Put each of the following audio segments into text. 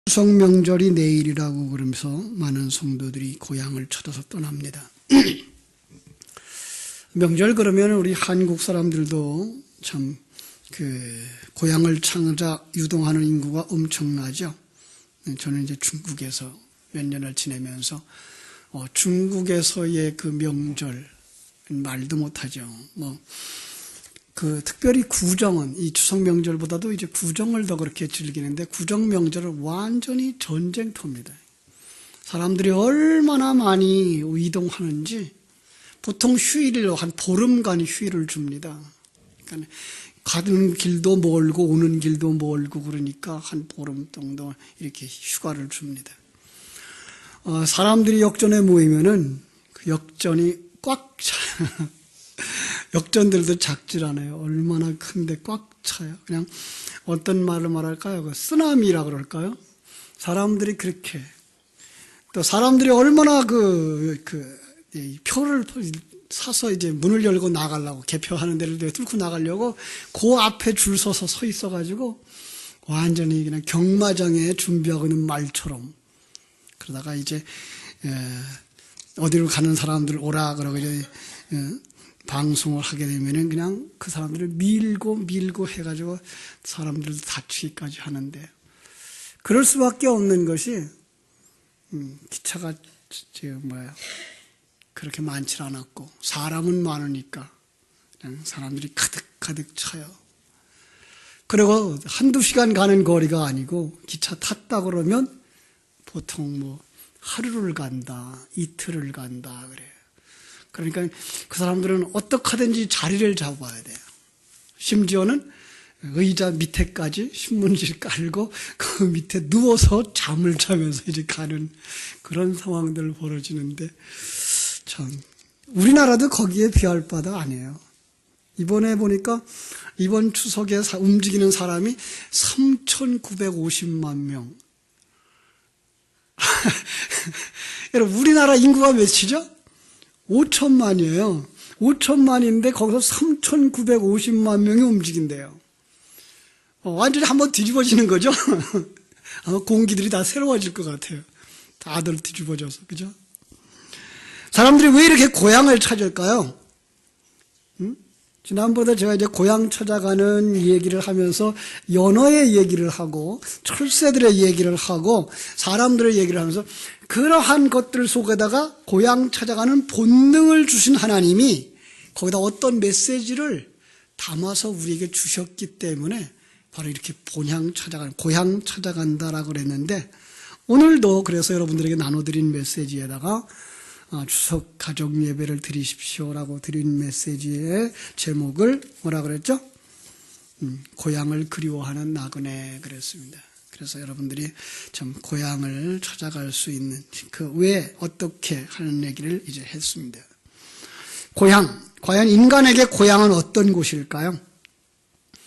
추석 명절이 내일이라고 그러면서 많은 성도들이 고향을 찾아서 떠납니다. 명절 그러면 우리 한국 사람들도 참 고향을 찾아 유동하는 인구가 엄청나죠. 저는 이제 중국에서 몇 년을 지내면서 중국에서의 그 명절 말도 못하죠. 특별히 구정은 이 추석 명절보다도 이제 구정을 더 그렇게 즐기는데, 구정 명절은 완전히 전쟁터입니다. 사람들이 얼마나 많이 이동하는지, 보통 휴일로 한 보름간 휴일을 줍니다. 그러니까 가는 길도 멀고 오는 길도 멀고 그러니까 한 보름 정도 이렇게 휴가를 줍니다. 사람들이 역전에 모이면은 그 역전이 꽉 차요. 역전들도 작질 않아요. 얼마나 큰데 꽉 차요. 그냥 어떤 말을 말할까요? 쓰나미라 그럴까요? 사람들이 그렇게, 또 사람들이 얼마나 표를 사서 이제 문을 열고 나가려고, 개표하는 데를 뚫고 나가려고 그 앞에 줄 서서 서 있어가지고 완전히 그냥 경마장에 준비하고 있는 말처럼, 그러다가 이제 어디로 가는 사람들 오라 그러고 이제 방송을 하게 되면은 그냥 그 사람들을 밀고 해가지고 사람들도 다치기까지 하는데, 그럴 수밖에 없는 것이 기차가 그렇게 많지 않았고 사람은 많으니까 그냥 사람들이 가득 차요. 그리고 한두 시간 가는 거리가 아니고 기차 탔다 그러면 보통 하루를 간다, 이틀을 간다 그래요. 그러니까 그 사람들은 어떻게 하든지 자리를 잡아야 돼요. 심지어는 의자 밑에까지 신문지를 깔고 그 밑에 누워서 잠을 자면서 이제 가는 그런 상황들 벌어지는데, 참 우리나라도 거기에 비할 바도 아니에요. 이번에 보니까 이번 추석에 움직이는 사람이 3,950만 명. 여러분, 우리나라 인구가 몇이죠? 5천만이에요. 5천만인데 거기서 3,950만 명이 움직인대요. 완전히 한번 뒤집어지는 거죠? 아마 공기들이 다 새로워질 것 같아요. 다들 뒤집어져서, 그죠? 사람들이 왜 이렇게 고향을 찾을까요? 지난번에 제가 이제 고향 찾아가는 얘기를 하면서 연어의 얘기를 하고 철새들의 얘기를 하고 사람들의 얘기를 하면서, 그러한 것들 속에다가 고향 찾아가는 본능을 주신 하나님이 거기다 어떤 메시지를 담아서 우리에게 주셨기 때문에 바로 이렇게 고향 찾아간다라고 그랬는데, 오늘도 그래서 여러분들에게 나눠드린 메시지에다가 추석 가족 예배를 드리십시오라고 드린 메시지의 제목을 뭐라 그랬죠? 고향을 그리워하는 나그네 그랬습니다. 그래서 여러분들이 참 고향을 찾아갈 수 있는 왜 어떻게 하는 얘기를 이제 했습니다. 과연 인간에게 고향은 어떤 곳일까요?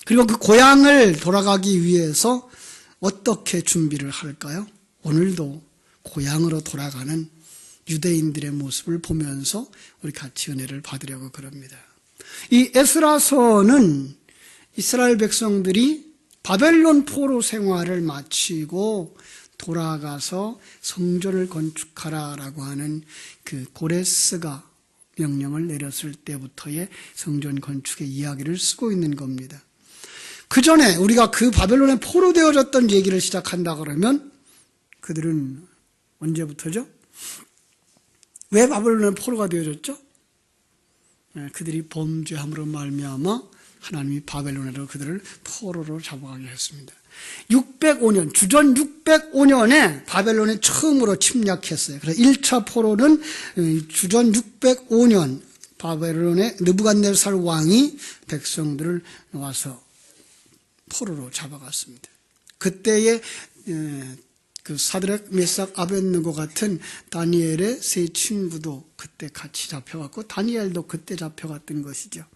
그리고 그 고향을 돌아가기 위해서 어떻게 준비를 할까요? 오늘도 고향으로 돌아가는 유대인들의 모습을 보면서 우리 같이 은혜를 받으려고 그럽니다. 이 에스라서는 이스라엘 백성들이 바벨론 포로 생활을 마치고 돌아가서 성전을 건축하라라고 하는 그 고레스가 명령을 내렸을 때부터의 성전 건축의 이야기를 쓰고 있는 겁니다. 그 전에 우리가 그 바벨론에 포로 되어졌던 얘기를 시작한다 그러면 그들은 언제부터죠? 왜 바벨론에 포로가 되어졌죠? 그들이 범죄함으로 말미암아 하나님이 바벨론으로 그들을 포로로 잡아가게 했습니다. 605년, 주전 605년에 바벨론에 처음으로 침략했어요. 그래서 1차 포로는 주전 605년 바벨론의 느부갓네살 왕이 백성들을 와서 포로로 잡아갔습니다. 그때의 그 사드락, 메삭, 아벳느고 같은 다니엘의 세 친구도 그때 같이 잡혀갔고 다니엘도 그때 잡혀갔던 것이죠.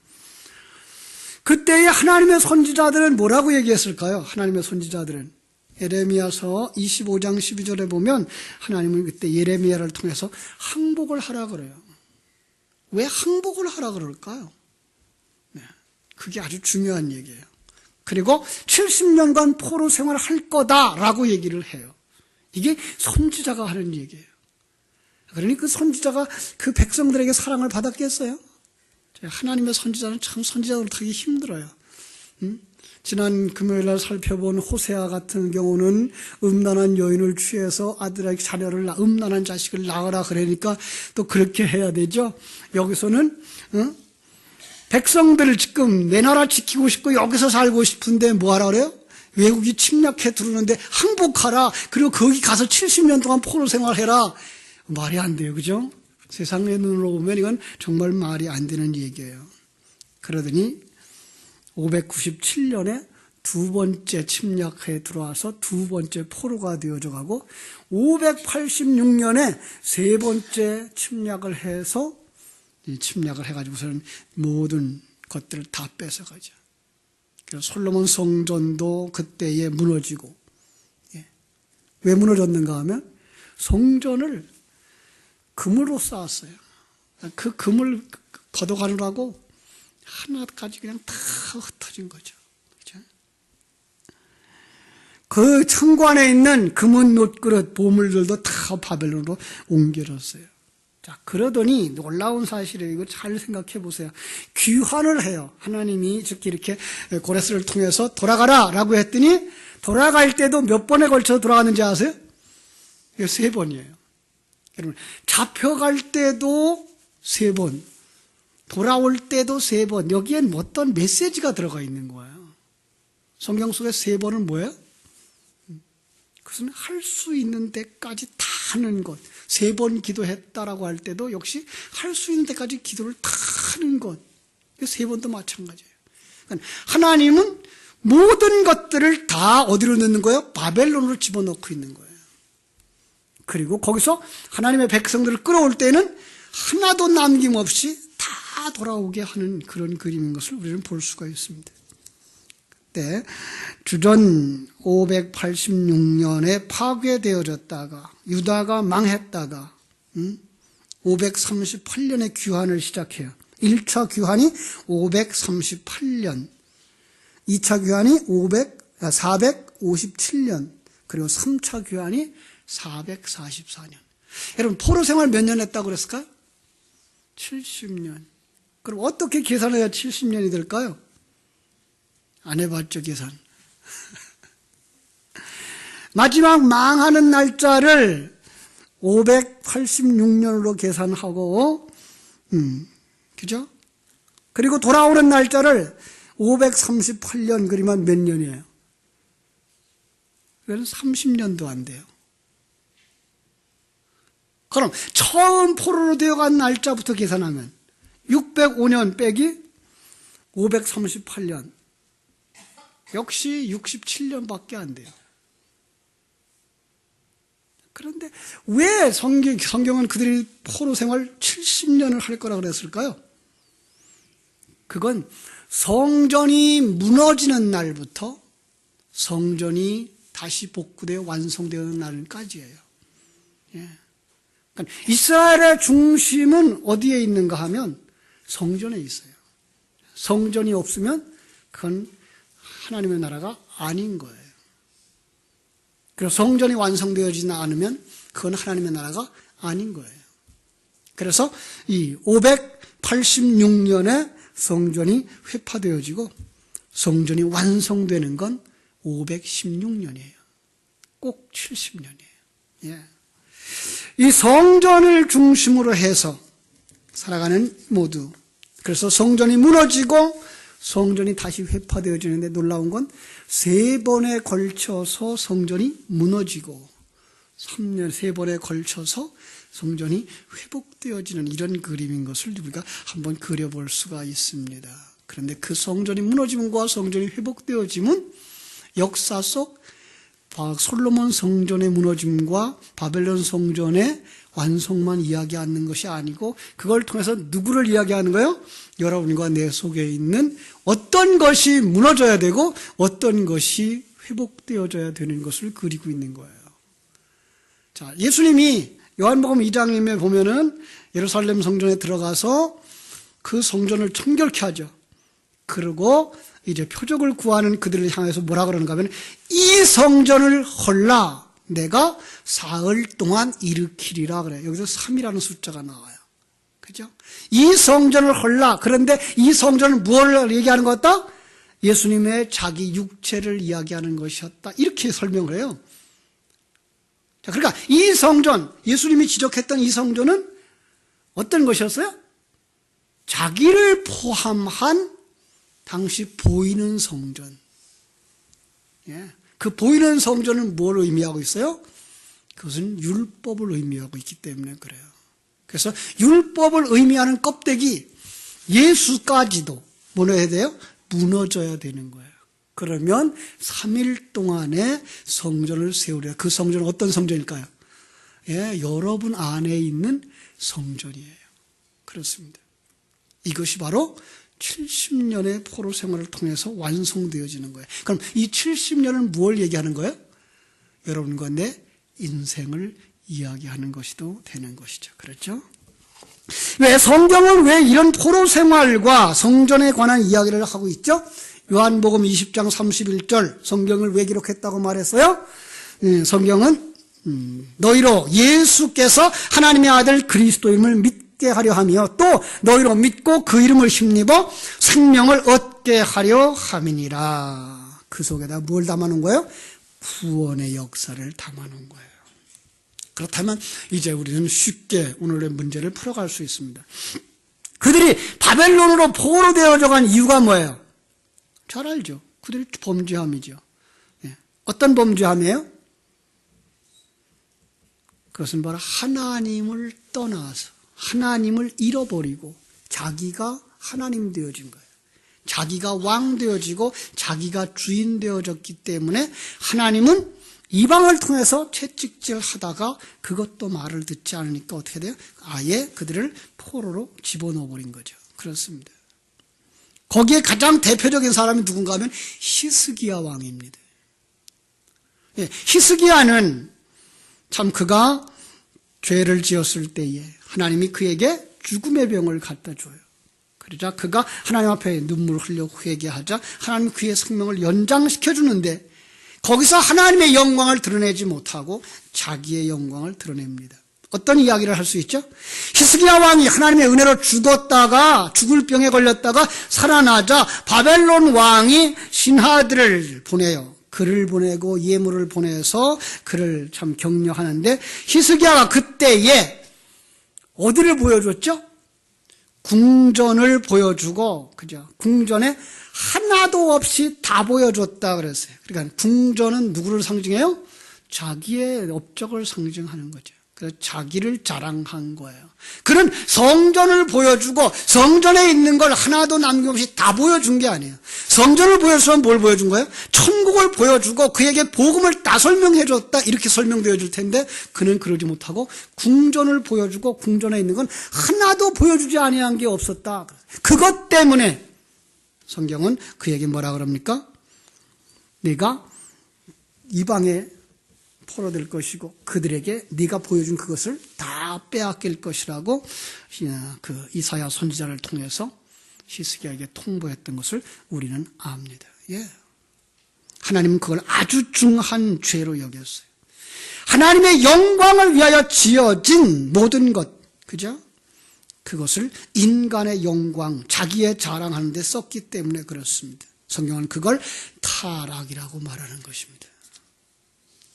그때의 하나님의 선지자들은 뭐라고 얘기했을까요? 하나님의 선지자들은 예레미야서 25장 12절에 보면 하나님은 그때 예레미야를 통해서 항복을 하라 그래요. 왜 항복을 하라 그럴까요? 그게 아주 중요한 얘기예요. 그리고 70년간 포로 생활을 할 거다라고 얘기를 해요. 이게 선지자가 하는 얘기예요. 그러니 그 선지자가 그 백성들에게 사랑을 받았겠어요? 하나님의 선지자는 참 선지자로 타기 힘들어요. 지난 금요일날 살펴본 호세아 같은 경우는 음란한 여인을 취해서 아들에게 자녀를 음란한 자식을 낳으라 그러니까 또 그렇게 해야 되죠. 여기서는 백성들을 지금 내 나라 지키고 싶고 여기서 살고 싶은데 뭐하라 그래요? 외국이 침략해 들어오는데 항복하라. 그리고 거기 가서 70년 동안 포로 생활해라. 말이 안 돼요. 그죠? 세상의 눈으로 보면 이건 정말 말이 안 되는 얘기예요. 그러더니 597년에 두 번째 침략해 들어와서 두 번째 포로가 되어져 가고 586년에 세 번째 침략을 해서 침략을 해가지고서는 모든 것들을 다 뺏어가죠. 그래서 솔로몬 성전도 그때에 무너지고, 왜 무너졌는가 하면 성전을 금으로 쌓았어요. 그 금을 걷어가느라고 하나까지 그냥 다 흩어진 거죠. 그렇죠? 그 청관에 있는 금은 놋그릇, 보물들도 다 바벨론으로 옮겨졌어요. 자, 그러더니 놀라운 사실이에요. 이거 잘 생각해 보세요. 귀환을 해요. 하나님이 즉 이렇게 고레스를 통해서 돌아가라 라고 했더니 돌아갈 때도 몇 번에 걸쳐 돌아가는지 아세요? 이거 3번이에요. 여러분, 잡혀갈 때도 3번, 돌아올 때도 3번. 여기엔 어떤 메시지가 들어가 있는 거예요. 성경 속에 3번은 뭐예요? 그것은 할 수 있는 데까지 다 하는 것. 3번 기도했다라고 할 때도 역시 할 수 있는 데까지 기도를 다 하는 것. 3번도 마찬가지예요. 그러니까 하나님은 모든 것들을 다 어디로 넣는 거예요? 바벨론으로 집어넣고 있는 거예요. 그리고 거기서 하나님의 백성들을 끌어올 때는 하나도 남김없이 다 돌아오게 하는 그런 그림인 것을 우리는 볼 수가 있습니다. 그때 주전 586년에 파괴되어졌다가 유다가 망했다가 538년에 귀환을 시작해요. 1차 귀환이 538년, 2차 귀환이 457년, 그리고 3차 귀환이 444년. 여러분, 포로 생활 몇 년 했다고 그랬을까요? 70년. 그럼 어떻게 계산해야 70년이 될까요? 안 해봤죠, 계산. 마지막 망하는 날짜를 586년으로 계산하고, 그죠? 그리고 돌아오는 날짜를 538년 그리면 몇 년이에요? 그건 30년도 안 돼요. 그럼 처음 포로로 되어간 날짜부터 계산하면 605년 빼기 538년. 역시 67년밖에 안 돼요. 그런데 왜 성경은 그들이 포로 생활 70년을 할 거라 그랬을까요? 그건 성전이 무너지는 날부터 성전이 다시 복구되어 완성되는 날까지예요. 예. 그러니까 이스라엘의 중심은 어디에 있는가 하면 성전에 있어요. 성전이 없으면 그건 하나님의 나라가 아닌 거예요. 그래서 성전이 완성되어지지 않으면 그건 하나님의 나라가 아닌 거예요. 그래서 이 586년에 성전이 회파되어지고 성전이 완성되는 건 516년이에요. 꼭 70년이에요. 예. 이 성전을 중심으로 해서 살아가는 모두. 그래서 성전이 무너지고 성전이 다시 회파되어지는데 놀라운 건 3번에 걸쳐서 성전이 무너지고 3번에 걸쳐서 성전이 회복되어지는 이런 그림인 것을 우리가 한번 그려볼 수가 있습니다. 그런데 그 성전이 무너짐과 성전이 회복되어짐은 역사 속 솔로몬 성전의 무너짐과 바벨론 성전의 완성만 이야기하는 것이 아니고 그걸 통해서 누구를 이야기하는 거예요? 여러분과 내 속에 있는 어떤 것이 무너져야 되고 어떤 것이 회복되어져야 되는 것을 그리고 있는 거예요. 자, 예수님이 요한복음 2장에 보면은 예루살렘 성전에 들어가서 그 성전을 청결케 하죠. 그리고 이제 표적을 구하는 그들을 향해서 뭐라 그러는가 하면 이 성전을 헐라 내가 사흘 동안 일으키리라 그래요. 여기서 3이라는 숫자가 나와요. 그죠? 이 성전을 헐라. 그런데 이 성전은 무엇을 얘기하는 것 같다? 예수님의 자기 육체를 이야기하는 것이었다. 이렇게 설명을 해요. 자, 그러니까 이 성전, 예수님이 지적했던 이 성전은 어떤 것이었어요? 자기를 포함한 당시 보이는 성전. 예. 그 보이는 성전은 뭘 의미하고 있어요? 그것은 율법을 의미하고 있기 때문에 그래요. 그래서 율법을 의미하는 껍데기, 예수까지도 뭐라 해야 돼요? 무너져야 되는 거예요. 그러면 3일 동안에 성전을 세우려. 그 성전은 어떤 성전일까요? 예, 여러분 안에 있는 성전이에요. 그렇습니다. 이것이 바로 70년의 포로 생활을 통해서 완성되어지는 거예요. 그럼 이 70년은 무엇을 얘기하는 거예요? 여러분과 내 인생을 이야기하는 것이도 되는 것이죠. 그렇죠? 왜 성경은 왜 이런 포로 생활과 성전에 관한 이야기를 하고 있죠? 요한복음 20장 31절 성경을 왜 기록했다고 말했어요? 성경은 너희로 예수께서 하나님의 아들 그리스도임을 믿게 하려 하며 또 너희로 믿고 그 이름을 힘입어 생명을 얻게 하려 함이니라. 그 속에다 뭘 담아놓은 거예요? 구원의 역사를 담아놓은 거예요. 그렇다면 이제 우리는 쉽게 오늘의 문제를 풀어갈 수 있습니다. 그들이 바벨론으로 포로 되어져 간 이유가 뭐예요? 잘 알죠. 그들이 범죄함이죠. 어떤 범죄함이에요? 그것은 바로 하나님을 떠나서 하나님을 잃어버리고 자기가 하나님 되어진 거예요. 자기가 왕 되어지고 자기가 주인 되어졌기 때문에 하나님은 이방을 통해서 채찍질 하다가 그것도 말을 듣지 않으니까 어떻게 돼요? 아예 그들을 포로로 집어넣어버린 거죠. 그렇습니다. 거기에 가장 대표적인 사람이 누군가 하면 히스기야 왕입니다. 예, 히스기야는 참 그가 죄를 지었을 때에 하나님이 그에게 죽음의 병을 갖다 줘요. 그러자 그가 하나님 앞에 눈물을 흘려 회개하자 하나님이 그의 생명을 연장시켜 주는데 거기서 하나님의 영광을 드러내지 못하고 자기의 영광을 드러냅니다. 어떤 이야기를 할 수 있죠? 히스기야 왕이 하나님의 은혜로 죽었다가 죽을 병에 걸렸다가 살아나자 바벨론 왕이 신하들을 보내요. 글을 보내고 예물을 보내서 그를 참 격려하는데 히스기야가 그때에 어디를 보여줬죠? 궁전을 보여주고, 그죠? 궁전에 하나도 없이 다 보여줬다 그랬어요. 그러니까 궁전은 누구를 상징해요? 자기의 업적을 상징하는 거죠. 그래서 자기를 자랑한 거예요. 그런 성전을 보여주고 성전에 있는 걸 하나도 남김없이 다 보여준 게 아니에요. 성전을 보여주면 뭘 보여준 거예요? 천국을 보여주고 그에게 복음을 다 설명해 줬다 이렇게 설명되어 줄 텐데 그는 그러지 못하고 궁전을 보여주고 궁전에 있는 건 하나도 보여주지 아니한 게 없었다. 그것 때문에 성경은 그에게 뭐라 그럽니까? 네가 이방에 포로될 것이고 그들에게 네가 보여준 그것을 다 빼앗길 것이라고 그 이사야 선지자를 통해서 히스기야에게 통보했던 것을 우리는 압니다. 예. 하나님은 그걸 아주 중한 죄로 여겼어요. 하나님의 영광을 위하여 지어진 모든 것, 그죠? 그것을 인간의 영광, 자기의 자랑하는 데 썼기 때문에 그렇습니다. 성경은 그걸 타락이라고 말하는 것입니다.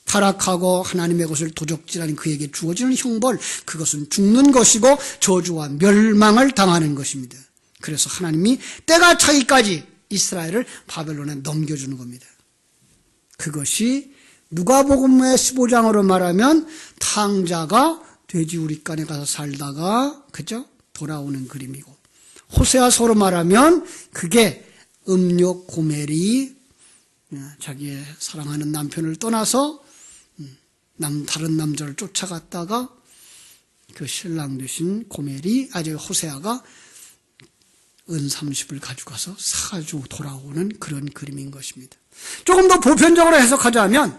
타락하고 하나님의 것을 도적질하는 그에게 주어지는 형벌, 그것은 죽는 것이고 저주와 멸망을 당하는 것입니다. 그래서 하나님이 때가 차기까지 이스라엘을 바벨론에 넘겨주는 겁니다. 그것이 누가복음의 15장으로 말하면 탕자가 돼지우리간에 가서 살다가 그죠? 돌아오는 그림이고, 호세아서로 말하면 그게 음욕 고멜이 자기의 사랑하는 남편을 떠나서 다른 남자를 쫓아갔다가 그 신랑 되신 고멜이 호세아가 은 30을 가지고 가서 사가지고 돌아오는 그런 그림인 것입니다. 조금 더 보편적으로 해석하자면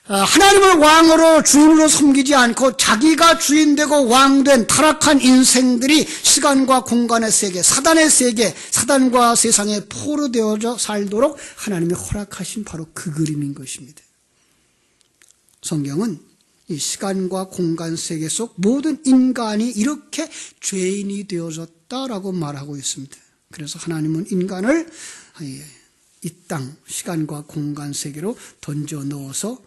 하나님을 왕으로 주인으로 섬기지 않고 자기가 주인되고 왕된 타락한 인생들이 시간과 공간의 세계, 사단의 세계, 사단과 세상에 포로되어져 살도록 하나님이 허락하신 바로 그 그림인 것입니다. 성경은 이 시간과 공간 세계 속 모든 인간이 이렇게 죄인이 되어졌다라고 말하고 있습니다. 그래서 하나님은 인간을 이 땅, 시간과 공간 세계로 던져 넣어서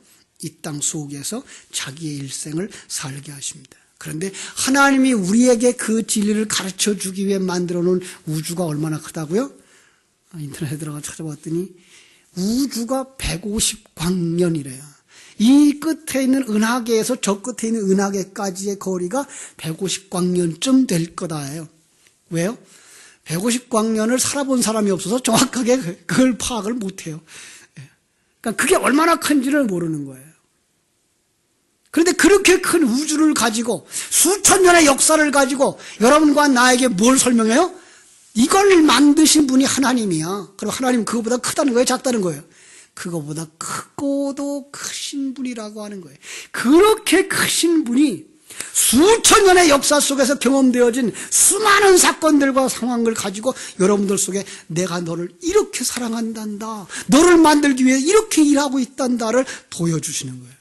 이 땅 속에서 자기의 일생을 살게 하십니다. 그런데 하나님이 우리에게 그 진리를 가르쳐 주기 위해 만들어 놓은 우주가 얼마나 크다고요? 인터넷에 들어가 찾아봤더니 우주가 150광년이래요. 이 끝에 있는 은하계에서 저 끝에 있는 은하계까지의 거리가 150광년쯤 될 거다 해요. 왜요? 150광년을 살아본 사람이 없어서 정확하게 그걸 파악을 못해요. 그러니까 그게 얼마나 큰지를 모르는 거예요. 그런데 그렇게 큰 우주를 가지고 수천 년의 역사를 가지고 여러분과 나에게 뭘 설명해요? 이걸 만드신 분이 하나님이야. 그럼 하나님은 그거보다 크다는 거예요? 작다는 거예요? 그거보다 크고도 크신 분이라고 하는 거예요. 그렇게 크신 분이 수천 년의 역사 속에서 경험되어진 수많은 사건들과 상황을 가지고 여러분들 속에 내가 너를 이렇게 사랑한단다, 너를 만들기 위해 이렇게 일하고 있단다를 보여주시는 거예요.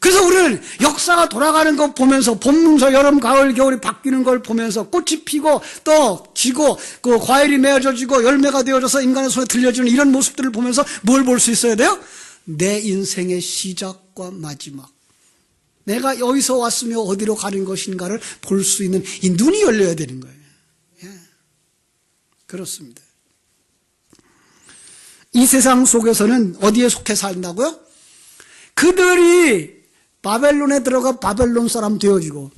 그래서 우리는 역사가 돌아가는 거 보면서, 봄문서 여름 가을 겨울이 바뀌는 걸 보면서, 꽃이 피고 또 지고 그 과일이 맺어지고 열매가 되어져서 인간의 손에 들려지는 이런 모습들을 보면서 뭘 볼 수 있어야 돼요? 내 인생의 시작과 마지막, 내가 여기서 왔으며 어디로 가는 것인가를 볼 수 있는 이 눈이 열려야 되는 거예요. 예. 그렇습니다. 이 세상 속에서는 어디에 속해 산다고요? 그들이 바벨론에 들어가 바벨론 사람 되어지고,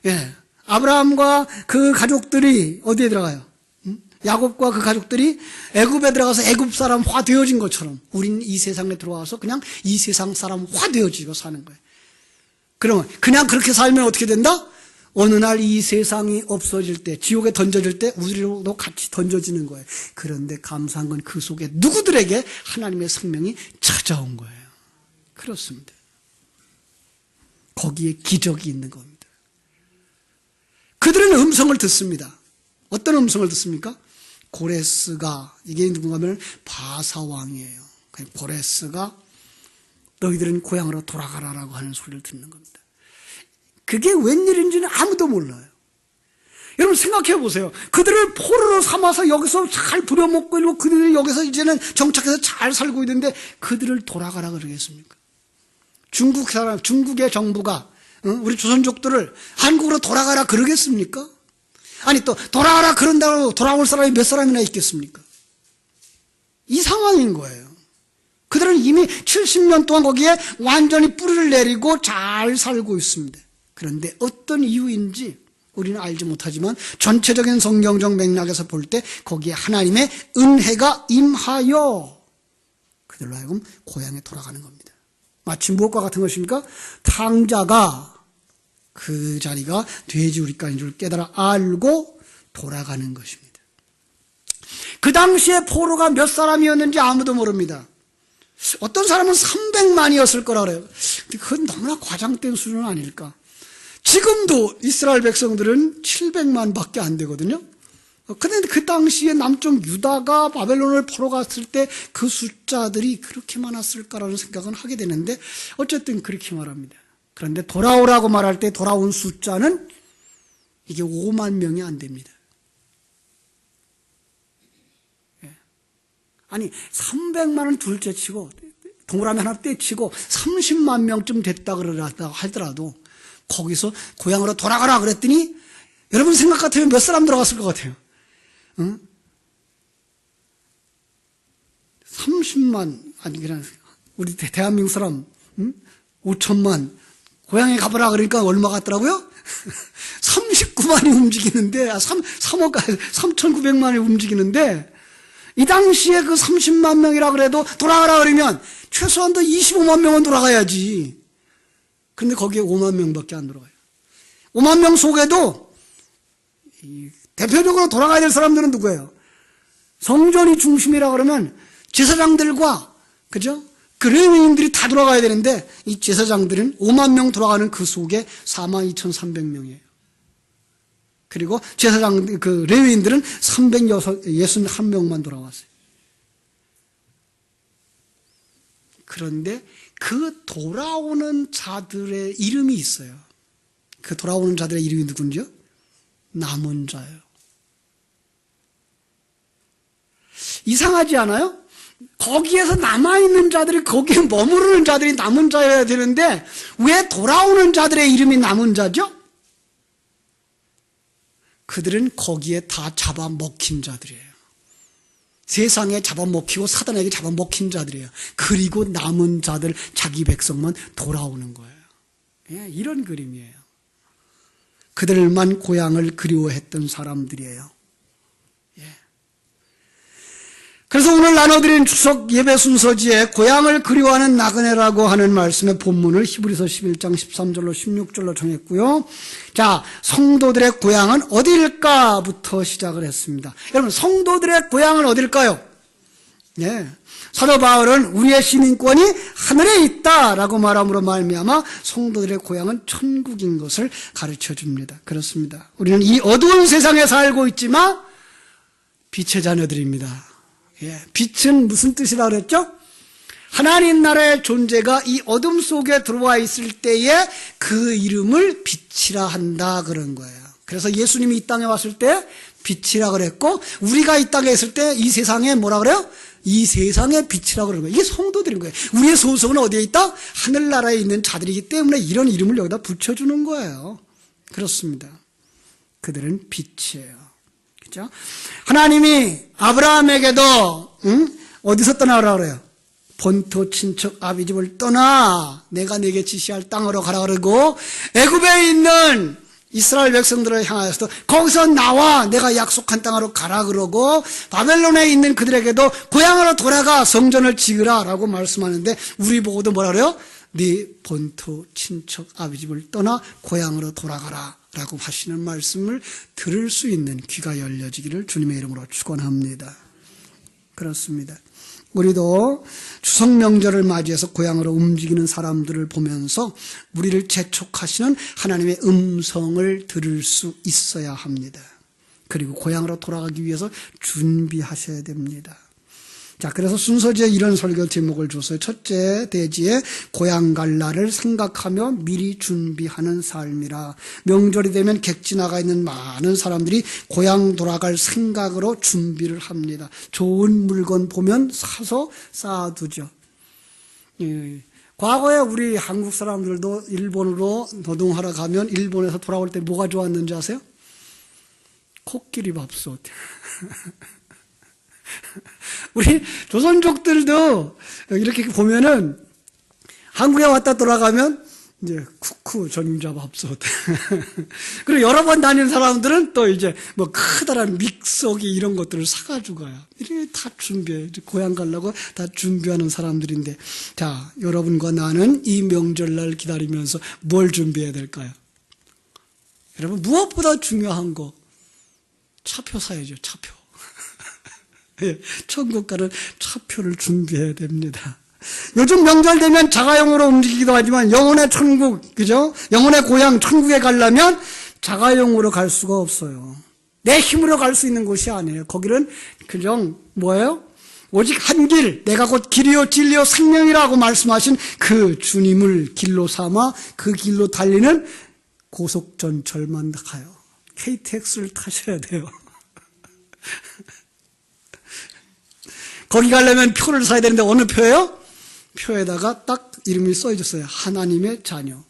예, 아브라함과 그 가족들이 어디에 들어가요? 야곱과 그 가족들이 애굽에 들어가서 애굽 사람화 되어진 것처럼 우린 이 세상에 들어와서 그냥 이 세상 사람화 되어지고 사는 거예요. 그러면 그냥 그렇게 살면 어떻게 된다? 어느 날 이 세상이 없어질 때, 지옥에 던져질 때 우리로도 같이 던져지는 거예요. 그런데 감사한 건 그 속에 누구들에게 하나님의 생명이 찾아온 거예요. 그렇습니다. 거기에 기적이 있는 겁니다. 그들은 음성을 듣습니다. 어떤 음성을 듣습니까? 고레스가, 이게 누군가 하면 바사왕이에요. 고레스가 너희들은 고향으로 돌아가라라고 하는 소리를 듣는 겁니다. 그게 웬일인지는 아무도 몰라요. 여러분 생각해 보세요. 그들을 포로로 삼아서 여기서 잘 부려먹고 있고 그들이 여기서 이제는 정착해서 잘 살고 있는데 그들을 돌아가라 그러겠습니까? 중국의 정부가 우리 조선족들을 한국으로 돌아가라 그러겠습니까? 아니 또 돌아가라 그런다고 돌아올 사람이 몇 사람이나 있겠습니까? 이 상황인 거예요. 그들은 이미 70년 동안 거기에 완전히 뿌리를 내리고 잘 살고 있습니다. 그런데 어떤 이유인지 우리는 알지 못하지만 전체적인 성경적 맥락에서 볼 때 거기에 하나님의 은혜가 임하여 그들로 하여금 고향에 돌아가는 겁니다. 마치 무엇과 같은 것입니까? 탕자가 그 자리가 돼지 우리가인 줄 깨달아 알고 돌아가는 것입니다. 그 당시에 포로가 몇 사람이었는지 아무도 모릅니다. 어떤 사람은 300만이었을 거라 그래요. 근데 그건 너무나 과장된 수준은 아닐까. 지금도 이스라엘 백성들은 700만 밖에 안 되거든요. 그런데 그 당시에 남쪽 유다가 바벨론을 포로 갔을 때 그 숫자들이 그렇게 많았을까라는 생각은 하게 되는데 어쨌든 그렇게 말합니다. 그런데 돌아오라고 말할 때 돌아온 숫자는 이게 5만 명이 안 됩니다. 아니 300만은 둘째치고 동그라미 하나 떼치고 30만 명쯤 됐다 그러다 하더라도 거기서 고향으로 돌아가라 그랬더니 여러분 생각 같으면 몇 사람 들어갔을 것 같아요? 응? 30만 아니 그냥 우리 대한민국 사람 5천만 고향에 가보라 그러니까 얼마 같더라고요? 39만이 움직이는데 3억 3,900만이 움직이는데 이 당시에 그 30만 명이라 그래도 돌아가라 그러면 최소한 더 25만 명은 돌아가야지. 그런데 거기에 5만 명밖에 안 돌아가요. 5만 명 속에도 대표적으로 돌아가야 될 사람들은 누구예요? 성전이 중심이라 그러면 제사장들과 그죠? 그 레위인들이 다 돌아가야 되는데 이 제사장들은 5만 명 돌아가는 그 속에 42,300명이에요. 그리고 제사장 그 레위인들은 361명만 돌아왔어요. 그런데 그 돌아오는 자들의 이름이 있어요. 그 돌아오는 자들의 이름이 누군지요? 남은 자예요. 이상하지 않아요? 거기에서 남아있는 자들이, 거기에 머무르는 자들이 남은 자여야 되는데 왜 돌아오는 자들의 이름이 남은 자죠? 그들은 거기에 다 잡아먹힌 자들이에요. 세상에 잡아먹히고 사단에게 잡아먹힌 자들이에요. 그리고 남은 자들, 자기 백성만 돌아오는 거예요. 예, 이런 그림이에요. 그들만 고향을 그리워했던 사람들이에요. 예. 그래서 오늘 나눠드린 추석 예배 순서지에 고향을 그리워하는 나그네라고 하는 말씀의 본문을 히브리서 11장 13절로 16절로 정했고요. 자, 성도들의 고향은 어디일까부터 시작을 했습니다. 여러분, 성도들의 고향은 어디일까요? 예. 사도 바울은 우리의 시민권이 하늘에 있다라고 말함으로 말미암아 성도들의 고향은 천국인 것을 가르쳐 줍니다. 그렇습니다. 우리는 이 어두운 세상에 살고 있지만 빛의 자녀들입니다. 예. 빛은 무슨 뜻이라 그랬죠? 하나님 나라의 존재가 이 어둠 속에 들어와 있을 때에 그 이름을 빛이라 한다 그런 거예요. 그래서 예수님이 이 땅에 왔을 때 빛이라 그랬고, 우리가 이 땅에 있을 때 이 세상에 뭐라 그래요? 이 세상의 빛이라고 그러는 거예요. 이게 성도들인 거예요. 우리의 소속은 어디에 있다? 하늘나라에 있는 자들이기 때문에 이런 이름을 여기다 붙여주는 거예요. 그렇습니다. 그들은 빛이에요. 그죠? 하나님이 아브라함에게도 어디서 떠나라 그래요? 본토 친척 아비 집을 떠나 내가 네게 지시할 땅으로 가라 그러고, 애굽에 있는 이스라엘 백성들을 향하여서도 거기서 나와 내가 약속한 땅으로 가라 그러고, 바벨론에 있는 그들에게도 고향으로 돌아가 성전을 지으라 라고 말씀하는데, 우리 보고도 뭐라 그래요? 네 본토 친척 아비 집을 떠나 고향으로 돌아가라 라고 하시는 말씀을 들을 수 있는 귀가 열려지기를 주님의 이름으로 축원합니다. 그렇습니다. 우리도 추석 명절을 맞이해서 고향으로 움직이는 사람들을 보면서 우리를 재촉하시는 하나님의 음성을 들을 수 있어야 합니다. 그리고 고향으로 돌아가기 위해서 준비하셔야 됩니다. 자, 그래서 순서지에 이런 설교 제목을 줬어요. 첫째 대지에 고향 갈 날을 생각하며 미리 준비하는 삶이라. 명절이 되면 객지 나가 있는 많은 사람들이 고향 돌아갈 생각으로 준비를 합니다. 좋은 물건 보면 사서 쌓아두죠. 과거에 우리 한국 사람들도 일본으로 노동하러 가면 일본에서 돌아올 때 뭐가 좋았는지 아세요? 코끼리 밥솥. 우리 조선족들도 이렇게 보면은 한국에 왔다 돌아가면 이제 쿠쿠 전자 밥솥. 그리고 여러 번 다니는 사람들은 또 이제 뭐 커다란 믹서기 이런 것들을 사가지고 가요. 이렇게 다 준비해. 고향 가려고 다 준비하는 사람들인데, 자, 여러분과 나는 이 명절날 기다리면서 뭘 준비해야 될까요? 여러분, 무엇보다 중요한 거, 차표 사야죠, 차표. 천국 가는 차표를 준비해야 됩니다. 요즘 명절 되면 자가용으로 움직이기도 하지만 영혼의 천국, 그죠? 영혼의 고향 천국에 가려면 자가용으로 갈 수가 없어요. 내 힘으로 갈 수 있는 곳이 아니에요. 거기는 그냥 뭐예요? 오직 한 길, 내가 곧 길이요 진리요 생명이라고 말씀하신 그 주님을 길로 삼아 그 길로 달리는 고속전철만 가요. KTX를 타셔야 돼요. 거기 가려면 표를 사야 되는데 어느 표예요? 표에다가 딱 이름이 써있었어요. 하나님의 자녀.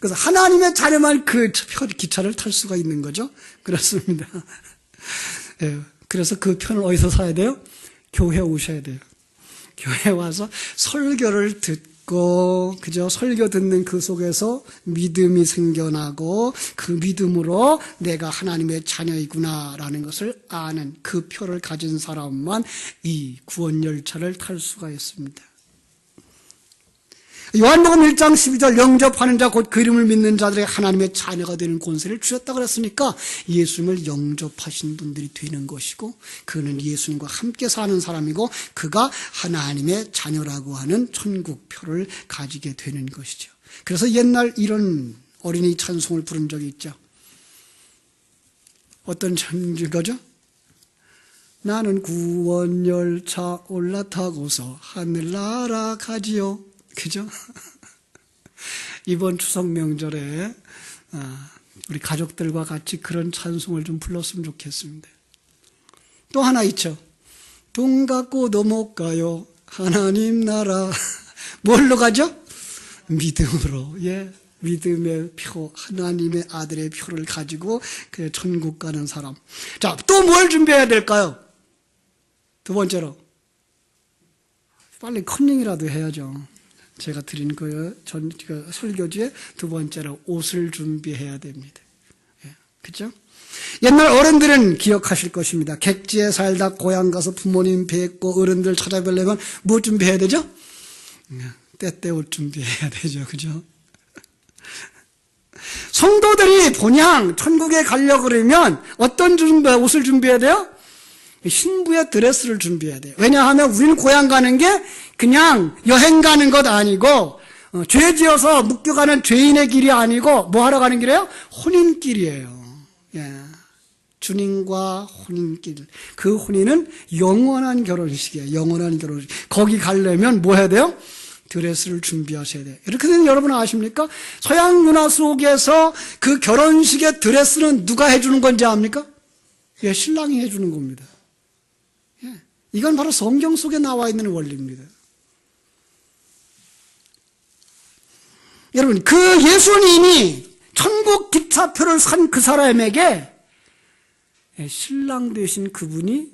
그래서 하나님의 자녀만 그 기차를 탈 수가 있는 거죠. 그렇습니다. 예, 그래서 그 표는 어디서 사야 돼요? 교회 오셔야 돼요. 교회 와서 설교를 듣고, 그죠? 설교 듣는 그 속에서 믿음이 생겨나고, 그 믿음으로 내가 하나님의 자녀이구나라는 것을 아는 그 표를 가진 사람만 이 구원열차를 탈 수가 있습니다. 요한복음 1장 12절 영접하는 자 곧 그 이름을 믿는 자들의 하나님의 자녀가 되는 권세를 주셨다 그랬으니까 예수님을 영접하신 분들이 되는 것이고, 그는 예수님과 함께 사는 사람이고 그가 하나님의 자녀라고 하는 천국표를 가지게 되는 것이죠. 그래서 옛날 이런 어린이 찬송을 부른 적이 있죠. 어떤 찬송이죠? 나는 구원열차 올라타고서 하늘나라 가지요. 그죠? 이번 추석 명절에 우리 가족들과 같이 그런 찬송을 좀 불렀으면 좋겠습니다. 또 하나 있죠. 돈 갖고도 못 가요. 하나님 나라. 뭘로 가죠? 믿음으로. 예. 믿음의 표, 하나님의 아들의 표를 가지고 그 천국 가는 사람. 자, 또 뭘 준비해야 될까요? 두 번째로. 빨리 컨닝이라도 해야죠. 제가 드린 그 설교지에 두 번째로 옷을 준비해야 됩니다. 예, 그죠? 옛날 어른들은 기억하실 것입니다. 객지에 살다 고향 가서 부모님 뵙고 어른들 찾아뵈려면 뭐 준비해야 되죠? 때때 옷 준비해야 되죠. 그죠? 성도들이 본향 천국에 가려고 그러면 어떤 옷을 준비해야 돼요? 신부의 드레스를 준비해야 돼요. 왜냐하면 우리는 고향 가는 게 그냥 여행 가는 것 아니고 죄 지어서 묶여가는 죄인의 길이 아니고 뭐 하러 가는 길이에요? 혼인길이에요. 예. 주님과 혼인길. 그 혼인은 영원한 결혼식이에요. 영원한 결혼식. 거기 가려면 뭐 해야 돼요? 드레스를 준비하셔야 돼요. 이렇게 되면 여러분 아십니까? 서양 문화 속에서 그 결혼식의 드레스는 누가 해주는 건지 압니까? 예, 신랑이 해주는 겁니다. 예, 이건 바로 성경 속에 나와 있는 원리입니다. 여러분, 그 예수님이 천국 기차표를 산 그 사람에게 신랑 되신 그분이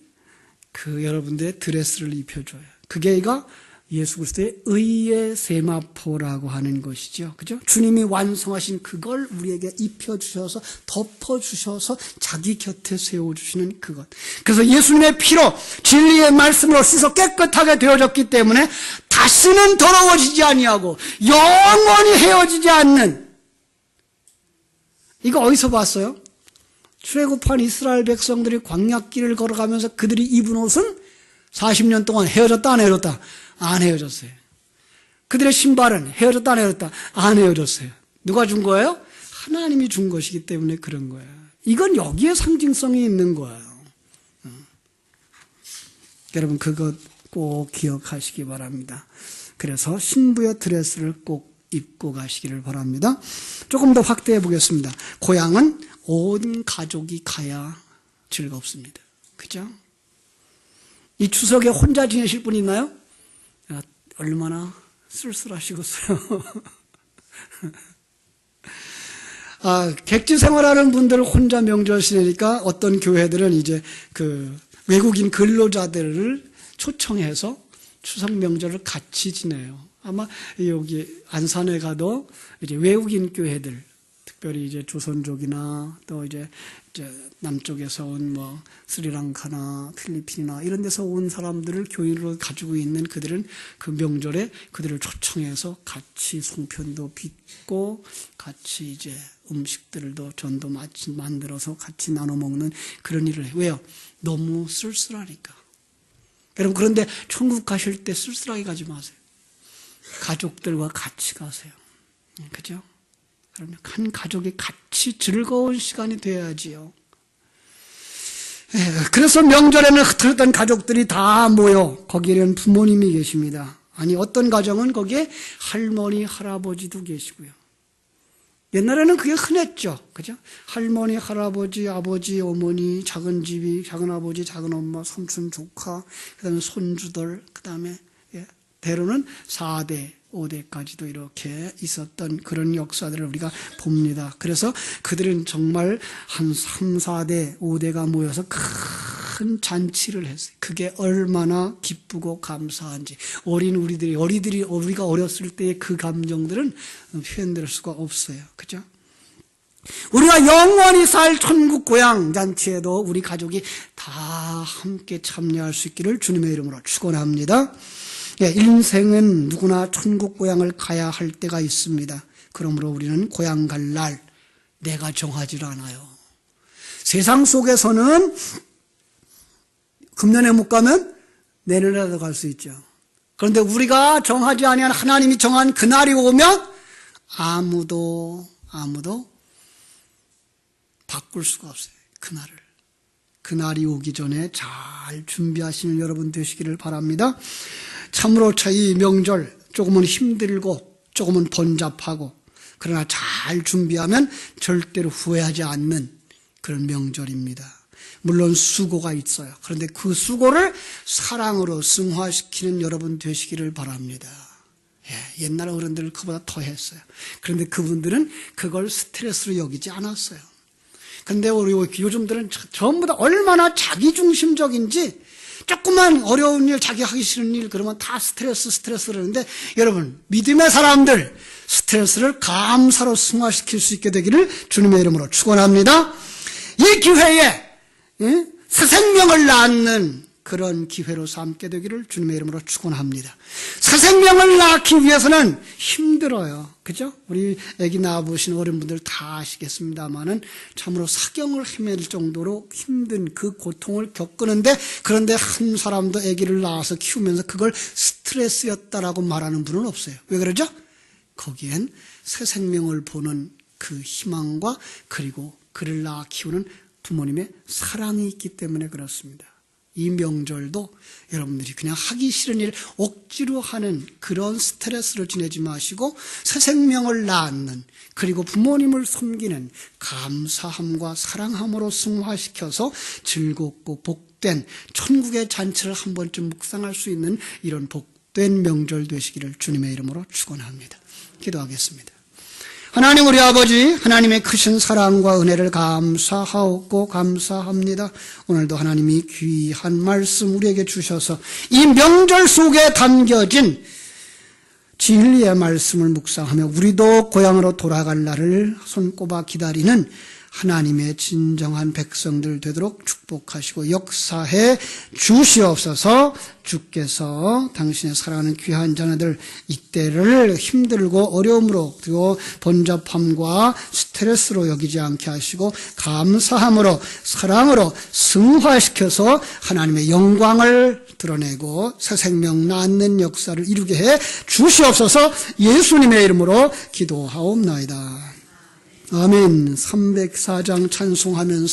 그 여러분들의 드레스를 입혀줘요. 그게가 예수 그리스도의 의의 세마포라고 하는 것이죠. 그죠? 주님이 완성하신 그걸 우리에게 입혀주셔서 덮어주셔서 자기 곁에 세워주시는 그것. 그래서 예수님의 피로 진리의 말씀으로 씻어 깨끗하게 되어졌기 때문에 다시는 더러워지지 아니하고 영원히 헤어지지 않는. 이거 어디서 봤어요? 출애굽한 이스라엘 백성들이 광야길을 걸어가면서 그들이 입은 옷은 40년 동안 헤어졌다 안 헤어졌다? 안 헤어졌어요. 그들의 신발은 헤어졌다 안 헤어졌다? 안 헤어졌어요. 누가 준 거예요? 하나님이 준 것이기 때문에 그런 거예요. 이건 여기에 상징성이 있는 거예요. 여러분 그것 꼭 기억하시기 바랍니다. 그래서 신부의 드레스를 꼭 입고 가시기를 바랍니다. 조금 더 확대해 보겠습니다. 고향은 온 가족이 가야 즐겁습니다. 그죠? 이 추석에 혼자 지내실 분 있나요? 야, 얼마나 쓸쓸하시겠어요. 객지 생활하는 분들 혼자 명절 지내니까 어떤 교회들은 이제 그 외국인 근로자들을 초청해서 추석 명절을 같이 지내요. 아마 여기 안산에 가도 이제 외국인 교회들, 특별히 이제 조선족이나 또 이제 남쪽에서 온 뭐 스리랑카나 필리핀이나 이런 데서 온 사람들을 교인으로 가지고 있는 그들은 그 명절에 그들을 초청해서 같이 송편도 빚고 같이 이제 음식들도 전도 만들어서 같이 나눠 먹는 그런 일을 해요. 왜요? 너무 쓸쓸하니까. 여러분 그런데 천국 가실 때 쓸쓸하게 가지 마세요. 가족들과 같이 가세요. 그죠? 그러면 한 가족이 같이 즐거운 시간이 돼야지요. 그래서 명절에는 흩어졌던 가족들이 다 모여 거기에는 부모님이 계십니다. 아니 어떤 가정은 거기에 할머니, 할아버지도 계시고요. 옛날에는 그게 흔했죠. 그죠? 할머니, 할아버지, 아버지, 어머니, 작은 집이, 작은 아버지, 작은 엄마, 삼촌, 조카, 그 다음에 손주들, 그 다음에 때로는 4대, 5대까지도 이렇게 있었던 그런 역사들을 우리가 봅니다. 그래서 그들은 정말 한 3, 4대, 5대가 모여서 큰 잔치를 했어요. 그게 얼마나 기쁘고 감사한지. 우리가 어렸을 때의 그 감정들은 표현될 수가 없어요. 그죠? 우리가 영원히 살 천국 고향 잔치에도 우리 가족이 다 함께 참여할 수 있기를 주님의 이름으로 축원합니다. 인생은 누구나 천국 고향을 가야 할 때가 있습니다. 그러므로 우리는 고향 갈 날 내가 정하지 않아요. 세상 속에서는 금년에 못 가면 내년에라도 갈 수 있죠. 그런데 우리가 정하지 아니한 하나님이 정한 그날이 오면 아무도 바꿀 수가 없어요. 그날을. 그날이 오기 전에 잘 준비하시는 여러분 되시기를 바랍니다. 참으로 이 명절 조금은 힘들고 조금은 번잡하고 그러나 잘 준비하면 절대로 후회하지 않는 그런 명절입니다. 물론 수고가 있어요. 그런데 그 수고를 사랑으로 승화시키는 여러분 되시기를 바랍니다. 옛날 어른들은 그보다 더 했어요. 그런데 그분들은 그걸 스트레스로 여기지 않았어요. 그런데 우리 요즘들은 전부 다 얼마나 자기중심적인지 조금만 어려운 일, 자기 하기 싫은 일 그러면 다 스트레스 그러는데 여러분 믿음의 사람들 스트레스를 감사로 승화시킬 수 있게 되기를 주님의 이름으로 축원합니다. 이 기회에 새 생명을 낳는 그런 기회로 삼게 되기를 주님의 이름으로 축원합니다. 새 생명을 낳기 위해서는 힘들어요. 그죠? 우리 아기 낳아보신 어른분들 다 아시겠습니다만은 참으로 사경을 헤맬 정도로 힘든 그 고통을 겪는데 그런데 한 사람도 아기를 낳아서 키우면서 그걸 스트레스였다라고 말하는 분은 없어요. 왜 그러죠? 거기엔 새 생명을 보는 그 희망과 그리고 그를 낳아 키우는 부모님의 사랑이 있기 때문에 그렇습니다. 이 명절도 여러분들이 그냥 하기 싫은 일 억지로 하는 그런 스트레스를 지내지 마시고 새 생명을 낳는 그리고 부모님을 섬기는 감사함과 사랑함으로 승화시켜서 즐겁고 복된 천국의 잔치를 한 번쯤 묵상할 수 있는 이런 복된 명절 되시기를 주님의 이름으로 축원합니다. 기도하겠습니다. 하나님 우리 아버지 하나님의 크신 사랑과 은혜를 감사하옵고 감사합니다. 오늘도 하나님이 귀한 말씀 우리에게 주셔서 이 명절 속에 담겨진 진리의 말씀을 묵상하며 우리도 고향으로 돌아갈 날을 손꼽아 기다리는 하나님의 진정한 백성들 되도록 축복하시고 역사해 주시옵소서. 주께서 당신의 사랑하는 귀한 자녀들 이때를 힘들고 어려움으로 그리고 번잡함과 스트레스로 여기지 않게 하시고 감사함으로 사랑으로 승화시켜서 하나님의 영광을 드러내고 새 생명 낳는 역사를 이루게 해 주시옵소서. 예수님의 이름으로 기도하옵나이다. 아멘. 304장 찬송하면서